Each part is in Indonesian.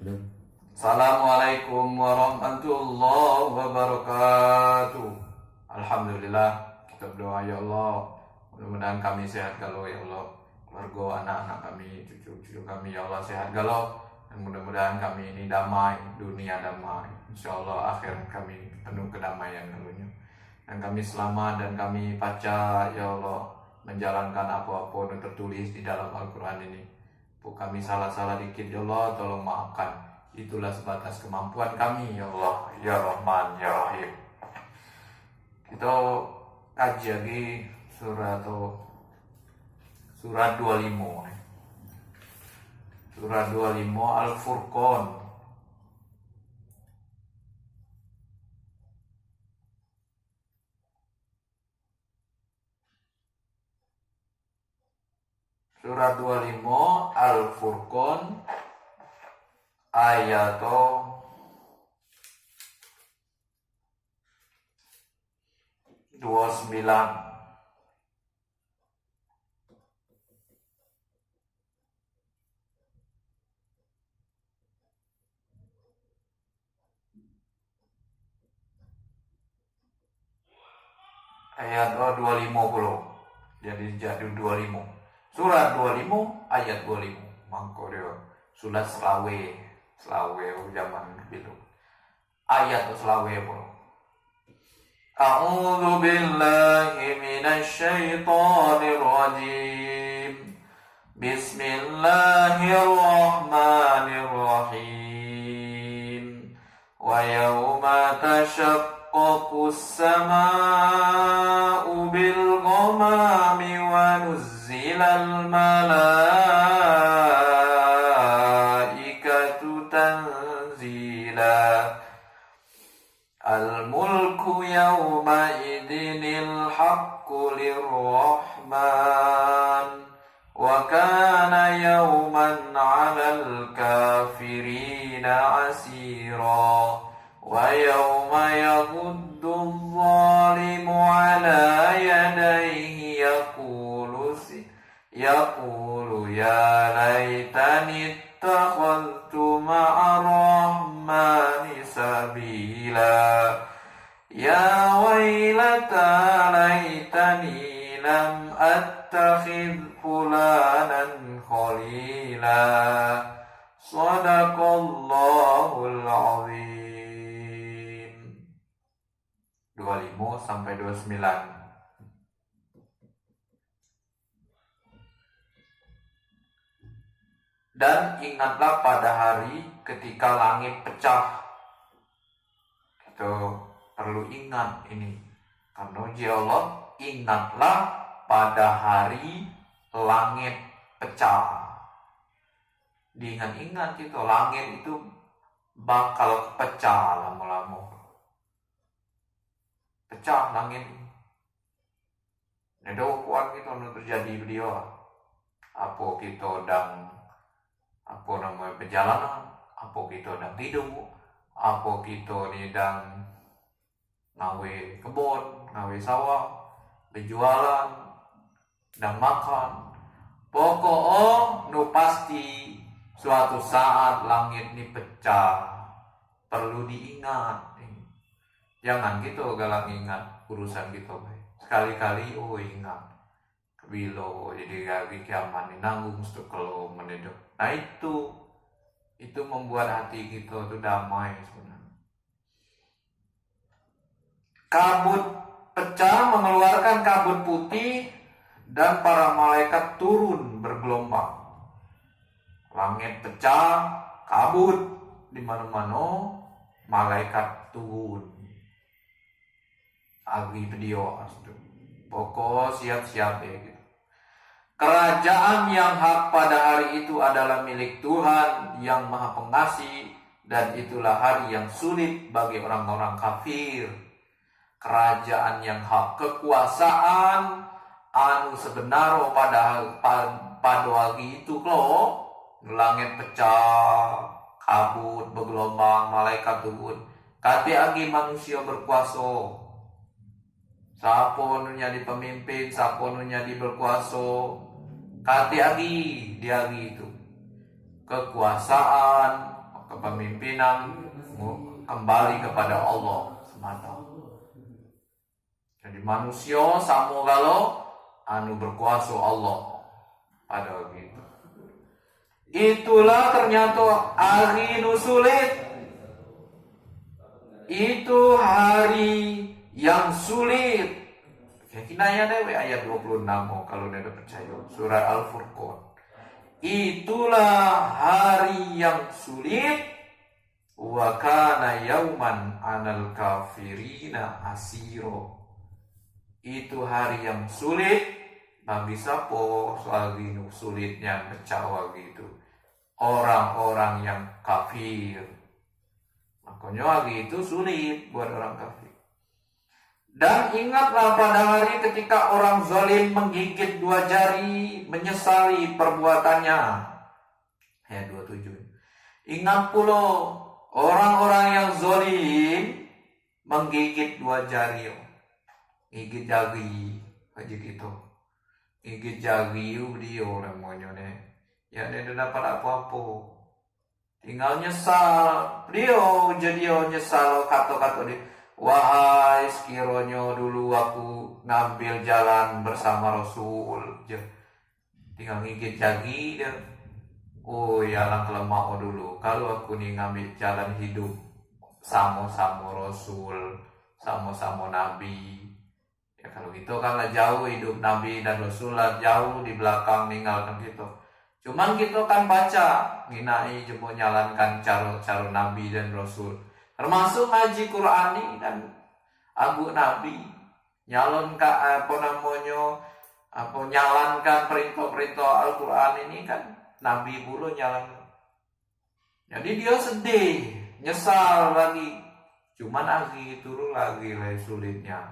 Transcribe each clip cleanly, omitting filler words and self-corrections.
Assalamualaikum warahmatullahi wabarakatuh. Alhamdulillah, kita berdoa ya Allah, mudah-mudahan kami sehat galau ya Allah, keluarga, anak-anak kami, cucu-cucu kami ya Allah sehat galau, dan mudah-mudahan kami ini damai, dunia damai, insya Allah akhir kami penuh kedamaian dulunya, dan kami selamat dan kami baca ya Allah menjalankan apa-apa yang tertulis di dalam Al-Quran ini. Kami salah-salah dikit ya Allah, tolong maafkan. Itulah sebatas kemampuan kami ya Allah, ya Rahman, ya Rahim. Kita kaji lagi surat 25. Surat 25 Al-Furqan. Surat 25 Al-Furqan ayat 29. Ayat 250. Jadi 25. Surat 25 ayat 25. Mangko dia surat selawe zaman gitu. Ayat selawe pun. A'udzu billahi minasy syaithanir rajim. Bismillahirrahmanirrahim. Wa yauma tashaqqaqus samaa'u bil ghamami wa nuzzilal malaa'ikatu tanzila. Al-mulku yawma idinil haqqu lirrahman wa kana yawman 'alal kafirina 'asira wa yawma yaghuddu adh-dhalimu 'ala yadayhi yaqulu ya laitani ittakhadhtu ma'a rahmani sabila ya wailata laitani lam attakhidh fulanan khalila. Shadaqallahul azim. 25 sampai 29. Dan ingatlah pada hari ketika langit pecah. Kita perlu ingat ini. Karena ya Allah, ingatlah pada hari langit pecah. Diingat-ingat itu, langit itu bakal pecah lama-lama. Pecah langit. Ada kuat kita terjadi beliau. Apa kita perjalanan, apa kita tidur, apa kita sedang ngawe kebun, ngawe sawah, berjualan, dan makan. Pokoknya nu pasti suatu saat langit ini pecah. Perlu diingat. Jangan kita galak ingat urusan kita. Sekali-kali ingat. Bilo jadi gawi kiaman nanggung kalau menedok. Nah itu membuat hati kita itu damai sebenarnya. Kabut pecah mengeluarkan kabut putih dan para malaikat turun bergelombang. Langit pecah, kabut di mana-mana, malaikat turun. Agi video pokok siap-siap ya gitu. Kerajaan yang hak pada hari itu adalah milik Tuhan yang Maha Pengasih, dan itulah hari yang sulit bagi orang-orang kafir. Kerajaan yang hak, kekuasaan anu sebenar pada hari itu loh. Langit pecah, kabut bergelombang, malaikat turun. Kati agi manusia berkuasa. Siapa nu jadi pemimpin, siapa nu jadi berkuasa. Kati agi, dia agi itu. Kekuasaan, kepemimpinan kembali kepada Allah semata. Jadi manusia samo kalau berkuasa Allah pada gitu. Itulah ternyata hari nu sulit. Itu hari yang sulit. Kinaya dewe ayat 26 kalau tidak percaya. Surah Al-Furqan. Itulah hari yang sulit. Wa kana yauman 'alal kafirina asiro. Itu hari yang sulit bagi siapa soal gini sulitnya bercawa gitu. Orang-orang yang kafir. Makanya lagi itu sulit buat orang kafir. Dan ingatlah pada hari ketika orang zalim menggigit dua jari, menyesali perbuatannya. Ayat 27. Ingat pula orang-orang yang zalim menggigit dua jari. Gigit jari, aja gitu. Gigit jari dia orang maunya ya dia tidak dapat apa-apa. Tinggal nyesal. Dia jadi nyesal kata-kata dia. Wahai sekiranya dulu aku ngambil jalan bersama Rasul. Tinggal ngigit jagi dia. Oh ya langkah lemah dulu. Kalau aku nih ngambil jalan hidup sama-sama Rasul, sama-sama Nabi. Ya kalau gitu kan lah jauh hidup Nabi dan Rasul lah jauh di belakang ninggalkan gitu. Cuman kita kan baca nginai jemput nyalankan cara Nabi dan Rasul. Termasuk ngaji Qur'ani dan abu Nabi nyalonkan nyalankan perintah-perintah Al-Qur'an ini kan Nabi pula nyalankan. Jadi dia sedih, nyesal lagi. Cuman lagi turun lagi sulitnya.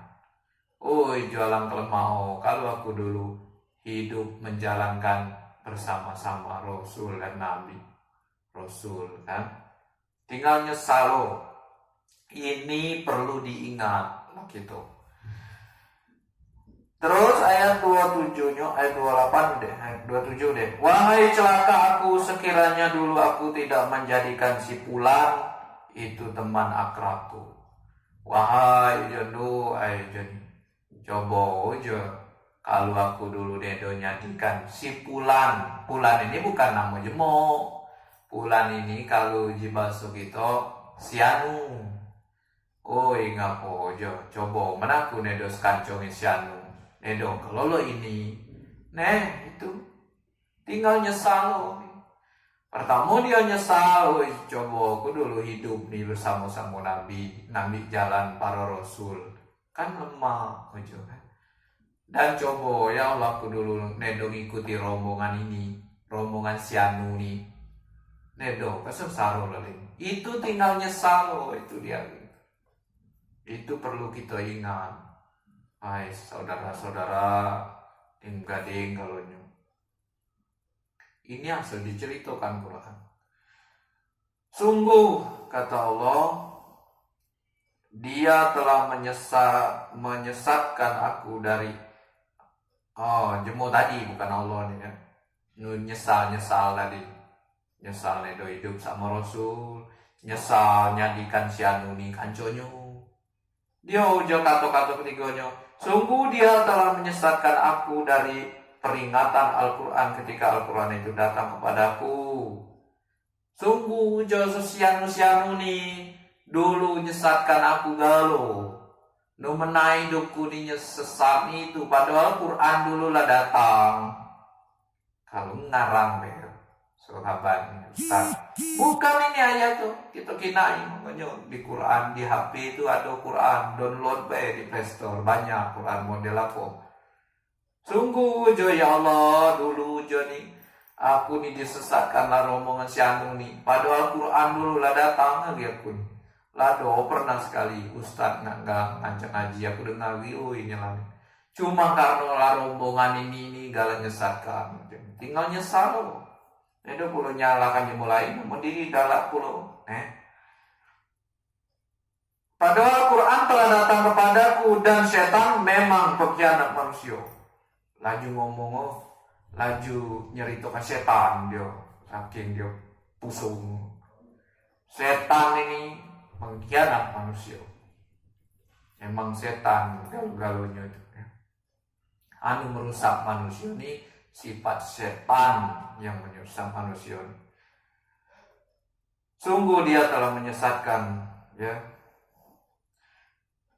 Oi jualan kelemah kalau aku dulu hidup menjalankan bersama-sama Rasul dan Nabi. Rasul kan tinggal nyesal. Ini perlu diingat gitu. Terus ayat 27-nya, ayat 28 deh, ayat 27 deh. Wahai celaka aku sekiranya dulu aku tidak menjadikan si Fulan itu teman akrabku. Wahai jodoh, coba aja kalau aku dulu dedo nyadikan si Fulan. Fulan ini bukan nama jemo. Fulan ini kalau di bahasa kita sianu. Oi ngapo jo coba menaku nedo sekancong sianu nedo kalau lo ini itu tinggal nyesal. Pertama dia nyesal, coba aku dulu hidup nih bersama-sama Nabi jalan para Rasul kan lemah aja kan. Dan coba ya Allah aku dulu nedo ngikuti rombongan ini, rombongan sianu nih nedo kesesaro lagi. Itu tinggal nyesal itu dia. Itu perlu kita ingat. Hai saudara-saudara tim gading kalau ini asal diceritakan Quran. Sungguh kata Allah, Dia telah menyesatkan aku dari jemu tadi bukan Allah nih ya. Nyesal tadi. Nyesal nedo hidup sama Rasul, nyesal nyadikan si anu nih kanconyo. Dia ujo kata-kata ketiganya. Sungguh dia telah menyesatkan aku dari peringatan Al-Quran ketika Al-Quran itu datang kepadaku. Sungguh ujo sesianu nih dulu nyesatkan aku galau. Nu menai hidupku nih sesat itu. Padahal Quran dulu lah datang. Kalau ngarang deh. Sahabat Ustaz. Bukan ini ayat tuh. Kita kinai. Makanya di Quran, di HP itu ada Quran. Download di Play Store. Banyak Quran model apa. Sungguh jo ya Allah. Dulu jo nih. Aku nih disesatkanlah rombongan si anu nih. Padahal Quran dulu lah datang lagi aku nih. Lah pernah sekali Ustaz nggak ngajak ngaji. Aku dengar ini lah. Cuma karena lah rombongan ini gak nyesatkan. Tinggal nyesal loh. Itu pulau nyalakan dimulai, namun diri galak pulau. Padahal Quran telah datang kepadaku dan setan memang pengkhianat manusia. Laju ngomong, laju nyeritakan setan dia, saking dia pusung. mengkhianat manusia. Emang setan galau-galaunya itu ya. Anu merusak manusia ini sifat setan yang menyesat manusia. Sungguh dia telah menyesatkan ya.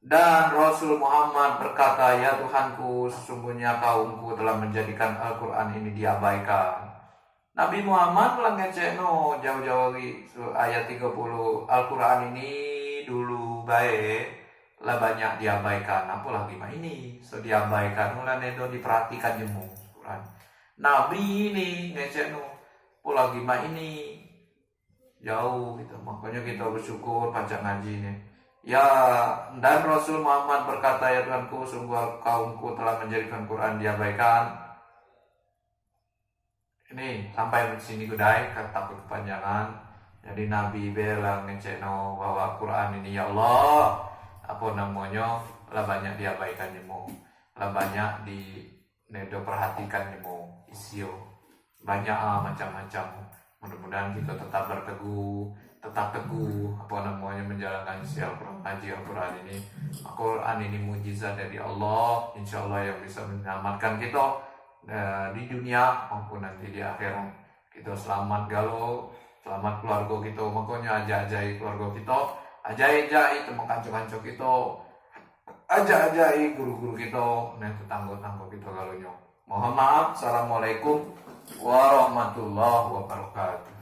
Dan Rasul Muhammad berkata, ya Tuhanku, sesungguhnya kaumku telah menjadikan Al-Quran ini diabaikan. Nabi Muhammad telah ngecekno jauh-jauh ayat 30 Al-Quran ini dulu baik lah banyak diabaikan, apalagi mah ini so diabaikan mulai nedo diperhatikan jemu Quran. Nabi ini ngecekno apalagi mah ini jauh gitu, makanya kita bersyukur pajak ngaji ini. Ya, dan Rasul Muhammad berkata, ya Tuhanku, sungguh kaumku telah menjadikan Quran diabaikan. Ini sampai di sini gudai, takut kepanjangan. Jadi Nabi bilang ngecekno bahwa Quran ini ya Allah, apa namanya, lah banyak diabaikan jemu, lah banyak di nedo perhatikan jemu, isio banyak macam-macam. Mudah-mudahan kita tetap teguh apa namanya menjalankan isi Al-Quran, ngaji Al-Quran ini. Al-Quran ini mujizat dari Allah, insya Allah yang bisa menyelamatkan kita di dunia maupun nanti di akhirat. Kita selamat galau, selamat keluarga kita, makanya ajai keluarga kita, ajai teman kanco-kanco kita, ajai guru-guru kita, dan tetangga-tangga kita galunya. Mohon maaf. Assalamualaikum warahmatullahi wabarakatuh.